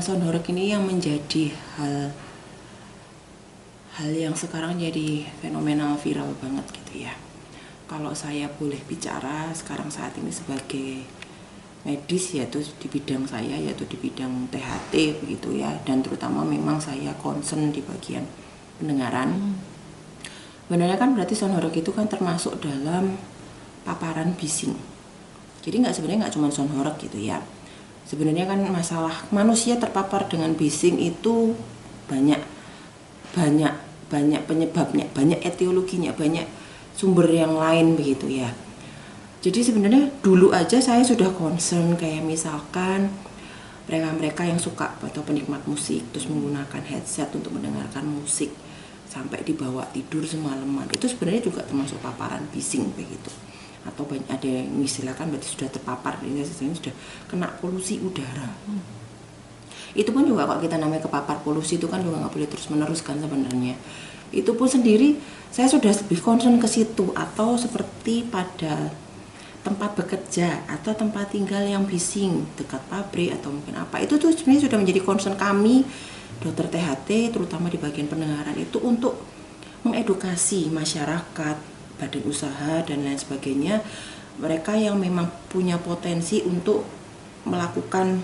sound horeg ini yang menjadi hal yang sekarang jadi fenomenal viral banget gitu ya. Kalau saya boleh bicara sekarang saat ini sebagai medis, yaitu di bidang saya, yaitu di bidang THT begitu ya, dan terutama memang saya concern di bagian pendengaran. Sebenarnya kan berarti sound horeg itu kan termasuk dalam paparan bising. Jadi sebenarnya nggak cuma sound horeg gitu ya. Sebenarnya kan masalah manusia terpapar dengan bising itu banyak penyebabnya, banyak etiologinya, banyak sumber yang lain begitu ya. Jadi sebenarnya dulu aja saya sudah concern kayak misalkan mereka yang suka atau penikmat musik terus menggunakan headset untuk mendengarkan musik sampai dibawa tidur semalaman, itu sebenarnya juga termasuk paparan bising begitu. Atau ada yang istilahkan berarti sudah terpapar, ini sudah kena polusi udara. Itu pun juga kalau kita namanya kepapar polusi itu kan juga nggak boleh terus meneruskan sebenarnya. Itu pun sendiri saya sudah lebih concern ke situ, atau seperti pada tempat bekerja atau tempat tinggal yang bising dekat pabrik atau mungkin apa, itu tuh sebenarnya sudah menjadi concern kami dokter THT terutama di bagian pendengaran itu untuk mengedukasi masyarakat, badan usaha dan lain sebagainya, mereka yang memang punya potensi untuk melakukan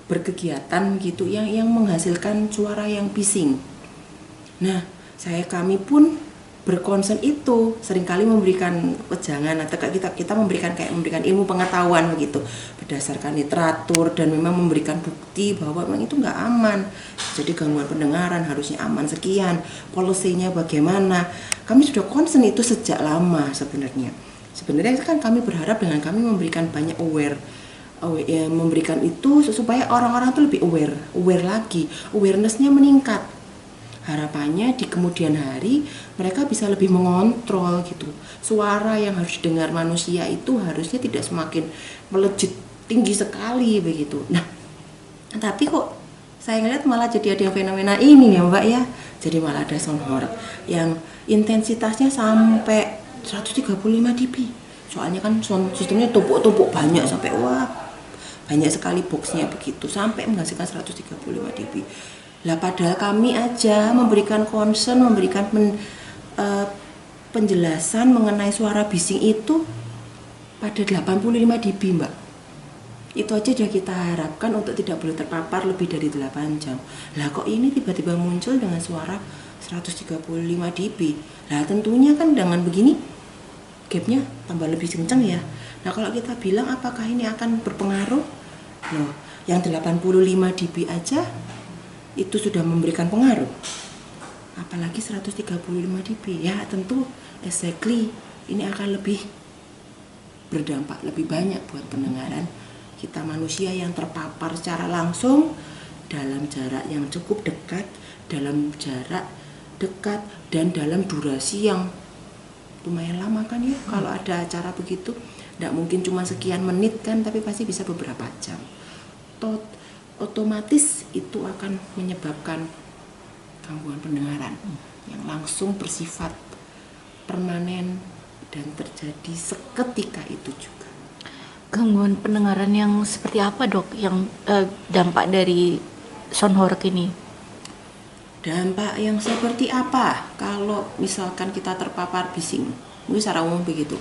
berkegiatan gitu yang menghasilkan suara yang bising. Nah, kami pun berkonsen itu seringkali memberikan wejangan atau kita memberikan ilmu pengetahuan begitu berdasarkan literatur dan memang memberikan bukti bahwa memang itu nggak aman. Jadi gangguan pendengaran harusnya aman sekian, polisinya bagaimana. Kami sudah konsen itu sejak lama sebenarnya. Sebenarnya kan kami berharap dengan kami memberikan banyak memberikan itu supaya orang-orang itu lebih aware lagi, awareness-nya meningkat. Harapannya di kemudian hari mereka bisa lebih mengontrol gitu. Suara yang harus didengar manusia itu harusnya tidak semakin melejit tinggi sekali begitu. Nah, tapi kok saya ngeliat malah jadi ada yang fenomena ini ya Mbak ya. Jadi malah ada sound horeg yang intensitasnya sampai 135 dB. Soalnya kan sound sistemnya tumpuk-tumpuk banyak sampai banyak sekali boxnya begitu sampai menghasilkan 135 dB. Lah padahal kami aja memberikan concern, memberikan penjelasan mengenai suara bising itu pada 85 dB Mbak. Itu aja sudah kita harapkan untuk tidak boleh terpapar lebih dari 8 jam. Lah kok ini tiba-tiba muncul dengan suara 135 dB. Lah tentunya kan dengan begini gapnya tambah lebih kencang ya. Nah kalau kita bilang apakah ini akan berpengaruh? Loh, yang 85 dB aja itu sudah memberikan pengaruh, apalagi 135 dB ya tentu exactly ini akan lebih berdampak lebih banyak buat pendengaran kita manusia yang terpapar secara langsung dalam jarak yang cukup dekat, dan dalam durasi yang lumayan lama kan ya. Kalau ada acara begitu tidak mungkin cuma sekian menit kan, tapi pasti bisa beberapa jam. Otomatis itu akan menyebabkan gangguan pendengaran yang langsung bersifat permanen dan terjadi seketika itu juga. Gangguan pendengaran yang seperti apa dok yang dampak dari sound horeg ini? Dampak yang seperti apa kalau misalkan kita terpapar bising? Ini secara umum begitu.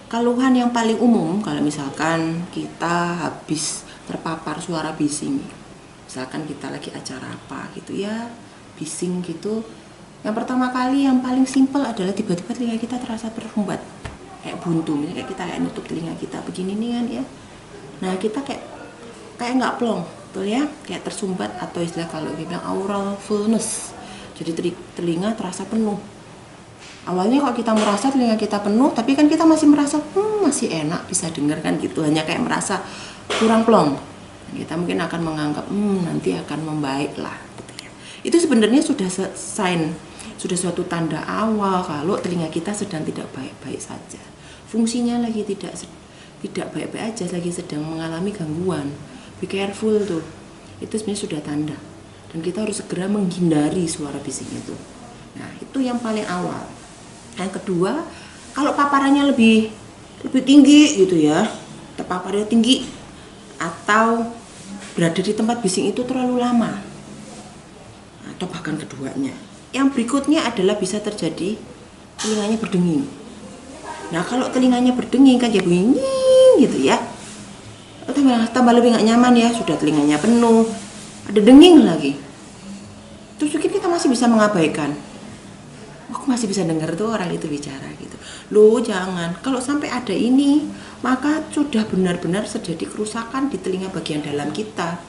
Keluhan yang paling umum kalau misalkan kita habis terpapar suara bising, misalkan kita lagi acara apa gitu ya, bising gitu, yang pertama kali yang paling simpel adalah tiba-tiba telinga kita terasa tersumbat kayak buntu, kayak kita kayak nutup telinga kita begini nih kan ya. Nah kita kayak nggak plong betul ya, kayak tersumbat atau istilah kalau kita bilang aural fullness, jadi telinga terasa penuh. Awalnya kalau kita merasa telinga kita penuh, tapi kan kita masih merasa masih enak bisa dengar kan gitu, hanya kayak merasa kurang plong. Kita mungkin akan menganggap nanti akan membaik lah gitu ya. Itu sebenarnya sudah sudah suatu tanda awal kalau telinga kita sedang tidak baik-baik saja. Fungsinya lagi tidak baik-baik aja, lagi sedang mengalami gangguan. Be careful tuh. Itu sebenarnya sudah tanda. Dan kita harus segera menghindari suara bising itu. Nah, itu yang paling awal. Yang kedua, kalau paparannya lebih tinggi gitu ya, terpaparnya tinggi atau berada di tempat bising itu terlalu lama, atau bahkan keduanya. Yang berikutnya adalah bisa terjadi telinganya berdenging. Nah kalau telinganya berdenging kan jadi bunyi gitu ya, tambah lebih nggak nyaman ya, sudah telinganya penuh, ada denging lagi. Terus mungkin kita masih bisa mengabaikan. Aku masih bisa dengar tuh orang itu bicara gitu. Loh jangan, kalau sampai ada ini, maka sudah benar-benar terjadi kerusakan di telinga bagian dalam kita.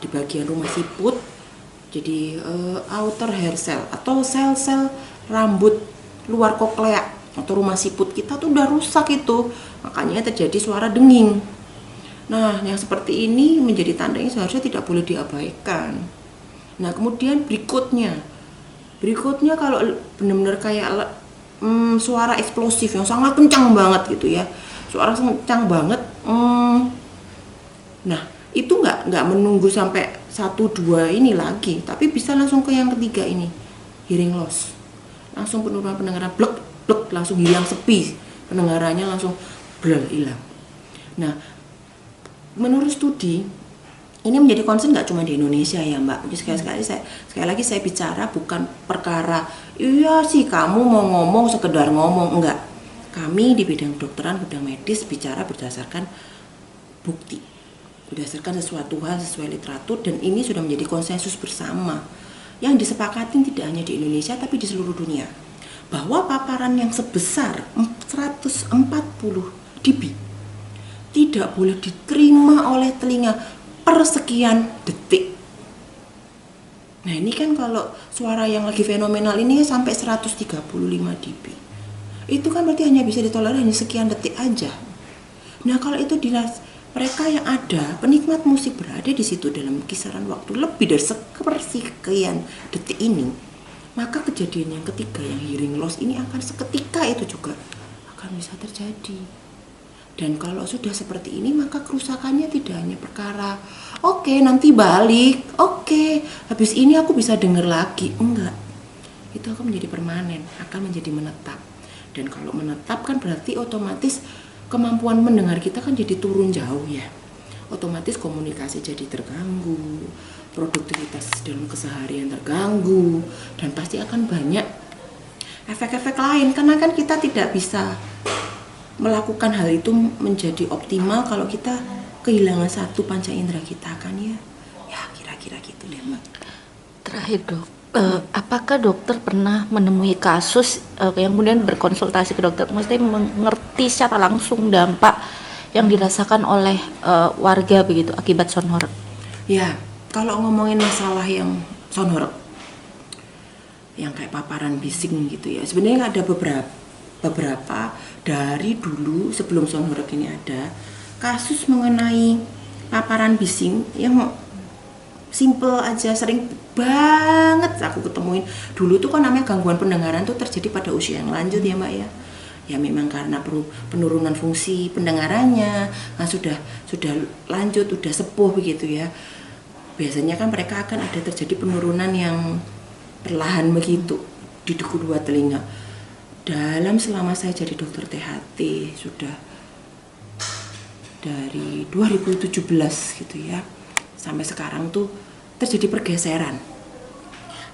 Di bagian rumah siput, jadi outer hair cell atau sel-sel rambut luar koklea atau rumah siput kita tuh udah rusak itu. Makanya terjadi suara denging. Nah, yang seperti ini menjadi tandanya seharusnya tidak boleh diabaikan. Nah, kemudian berikutnya kalau benar-benar kayak suara eksplosif yang sangat kencang banget gitu ya, suara kencang banget. Nah, itu nggak menunggu sampai 1-2 ini lagi, tapi bisa langsung ke yang ketiga ini, hearing loss. Langsung penurunan pendengaran, blek langsung hilang, sepi pendengarannya, langsung blur hilang. Nah, menurut studi ini menjadi concern nggak cuma di Indonesia ya Mbak. Sekali lagi saya bicara bukan perkara iya sih kamu mau ngomong sekedar ngomong, enggak. Kami di bidang kedokteran, bidang medis bicara berdasarkan bukti, berdasarkan sesuatu hal sesuai literatur, dan ini sudah menjadi konsensus bersama yang disepakatin tidak hanya di Indonesia tapi di seluruh dunia, bahwa paparan yang sebesar 140 dB tidak boleh diterima oleh telinga per sekian detik. Nah ini kan kalau suara yang lagi fenomenal ini sampai 135 dB, itu kan berarti hanya bisa ditolerir hanya sekian detik aja. Nah kalau itu mereka yang ada penikmat musik berada di situ dalam kisaran waktu lebih dari sekian detik ini, maka kejadian yang ketiga yang hearing loss ini akan seketika itu juga akan bisa terjadi. Dan kalau sudah seperti ini, maka kerusakannya tidak hanya perkara oke, nanti balik, oke, habis ini aku bisa dengar lagi. Enggak, itu akan menjadi permanen, akan menjadi menetap. Dan kalau menetap kan berarti otomatis kemampuan mendengar kita kan jadi turun jauh ya. Otomatis komunikasi jadi terganggu, produktivitas dalam keseharian terganggu, dan pasti akan banyak efek-efek lain, karena kan kita tidak bisa melakukan hal itu menjadi optimal kalau kita kehilangan satu panca indera kita kan ya. Ya kira-kira gitu deh Mbak. Terakhir dok, apakah dokter pernah menemui kasus yang kemudian berkonsultasi ke dokter, maksudnya mengerti secara langsung dampak yang dirasakan oleh warga begitu akibat sound horeg? Ya, kalau ngomongin masalah yang sound horeg, yang kayak paparan bising gitu ya, sebenarnya ada beberapa dari dulu sebelum sound horeg ini ada kasus mengenai paparan bising yang simple aja, sering banget aku ketemuin. Dulu tuh kan namanya gangguan pendengaran tuh terjadi pada usia yang lanjut ya Mbak ya. Ya memang karena penurunan fungsi pendengarannya, nah sudah lanjut, udah sepuh begitu ya. Biasanya kan mereka akan ada terjadi penurunan yang perlahan begitu di kedua telinga. Selama saya jadi dokter THT sudah dari 2017 gitu ya, sampai sekarang tuh terjadi pergeseran.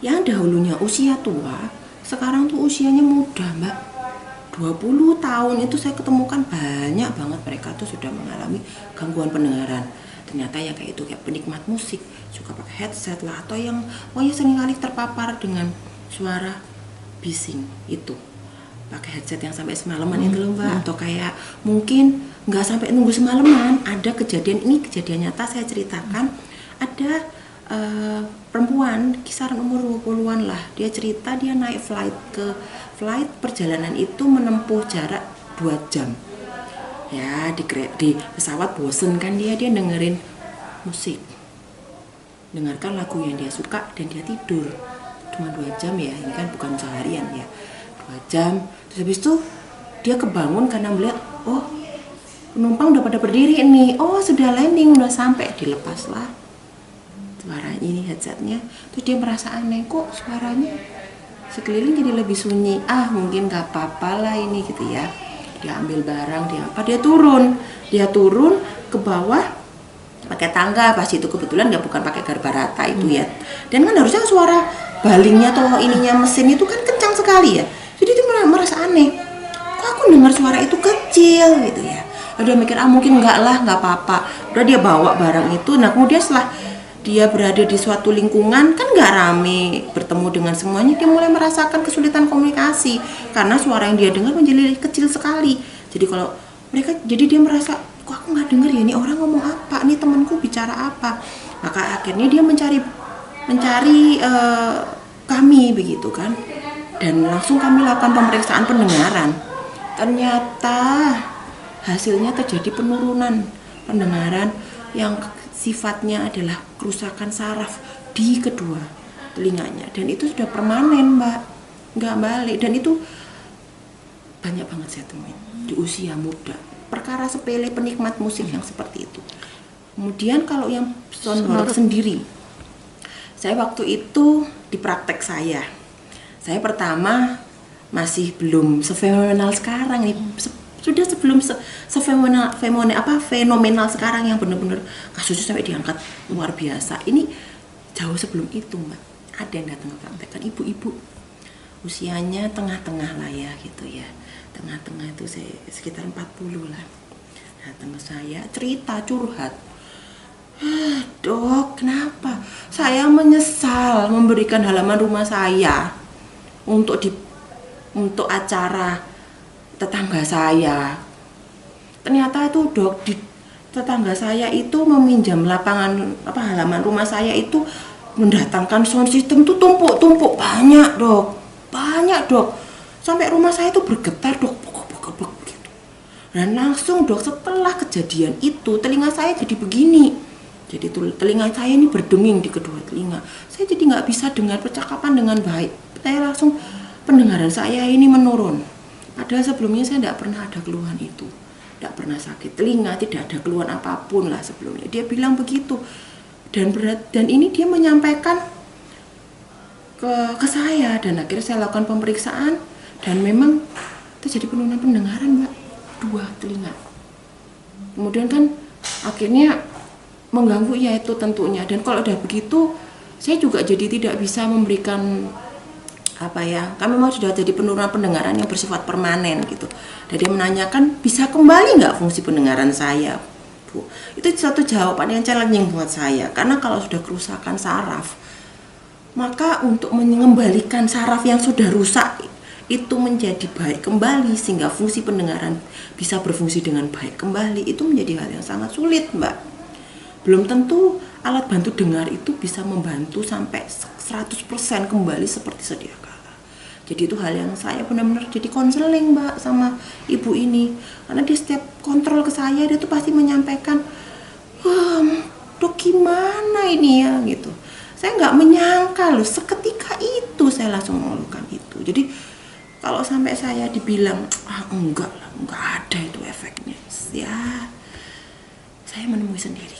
Yang dahulunya usia tua, sekarang tuh usianya muda Mbak. 20 tahun itu saya ketemukan banyak banget mereka tuh sudah mengalami gangguan pendengaran. Ternyata yang kayak itu, kayak penikmat musik, suka pakai headset lah, atau yang seringkali terpapar dengan suara bising itu, pakai headset yang sampai semalaman itu loh Mbak. Atau kayak mungkin nggak sampai nunggu semalaman, ada kejadian nyata saya ceritakan. Ada perempuan kisaran umur 20-an lah, dia cerita dia naik flight perjalanan itu menempuh jarak 2 jam ya, di pesawat bosen kan dia dengerin musik, dengarkan lagu yang dia suka, dan dia tidur cuma 2 jam ya, ini kan bukan seharian ya, 2 jam. Terus habis itu dia kebangun karena melihat, oh penumpang udah pada berdiri nih, oh sudah landing, udah sampai, dilepaslah suara ini headsetnya. Terus dia merasa aneh, kok suaranya sekeliling jadi lebih sunyi, mungkin gak apa-apa lah ini gitu ya. Dia ambil barang, dia turun ke bawah, pakai tangga, pas itu kebetulan nggak bukan pakai garba rata itu ya. Dan kan harusnya suara balingnya atau ininya mesin itu kan kencang sekali ya. Jadi dia merasa aneh. Kok aku dengar suara itu kecil gitu ya. Udah mikir mungkin enggak lah, nggak apa-apa. Udah dia bawa barang itu. Nah kemudian setelah dia berada di suatu lingkungan kan nggak rame, bertemu dengan semuanya, dia mulai merasakan kesulitan komunikasi karena suara yang dia dengar menjadi kecil sekali. Jadi kalau mereka, jadi dia merasa, kok aku nggak dengar ya, ini orang ngomong apa, ini temanku bicara apa. Maka akhirnya dia mencari kami begitu kan, dan langsung kami lakukan pemeriksaan pendengaran. Ternyata hasilnya terjadi penurunan pendengaran yang sifatnya adalah kerusakan saraf di kedua telinganya, dan itu sudah permanen mbak, nggak balik. Dan itu banyak banget saya temuin di usia muda, perkara sepele penikmat musik yang seperti itu. Kemudian kalau yang sonorok sendiri, saya waktu itu di praktek saya pertama masih belum sefenomenal sekarang nih, sudah sebelum fenomenal sekarang yang benar-benar kasusnya sampai diangkat luar biasa. Ini jauh sebelum itu mbak, ada yang datang ke praktek kan ibu-ibu usianya tengah-tengah lah ya gitu ya, tengah-tengah itu sekitar 40 lah, datang ke saya cerita curhat, dok kenapa saya menyesal memberikan halaman rumah saya untuk acara tetangga saya. Ternyata itu dok, di tetangga saya itu meminjam halaman rumah saya itu, mendatangkan sound system tuh tumpuk banyak dok, sampai rumah saya itu bergetar dok, bok gitu. Dan langsung dok setelah kejadian itu telinga saya jadi begini, jadi tuh telinga saya ini berdenging di kedua telinga, saya jadi nggak bisa dengar percakapan dengan baik. Saya langsung, pendengaran saya ini menurun. Padahal sebelumnya saya tidak pernah ada keluhan itu, tidak pernah sakit telinga, tidak ada keluhan apapun lah sebelumnya. Dia bilang begitu, dan ini dia menyampaikan ke saya, dan akhirnya saya lakukan pemeriksaan dan memang terjadi penurunan pendengaran mbak, dua telinga. Kemudian kan akhirnya mengganggu ya itu tentunya, dan kalau udah begitu saya juga jadi tidak bisa memberikan kami mau sudah jadi penurunan pendengaran yang bersifat permanen gitu. Dan dia menanyakan bisa kembali nggak fungsi pendengaran saya, Bu? Itu satu jawaban yang challenging buat saya, karena kalau sudah kerusakan saraf, maka untuk mengembalikan saraf yang sudah rusak itu menjadi baik kembali sehingga fungsi pendengaran bisa berfungsi dengan baik kembali, itu menjadi hal yang sangat sulit mbak. Belum tentu alat bantu dengar itu bisa membantu sampai 100% kembali seperti sedia kala. Jadi itu hal yang saya benar-benar jadi konseling mbak sama ibu ini, karena dia setiap kontrol ke saya dia tuh pasti menyampaikan, wah dok gimana ini ya gitu. Saya nggak menyangka loh, seketika itu saya langsung mengeluhkan itu. Jadi kalau sampai saya dibilang enggak ada itu efeknya, ya saya menemui sendiri.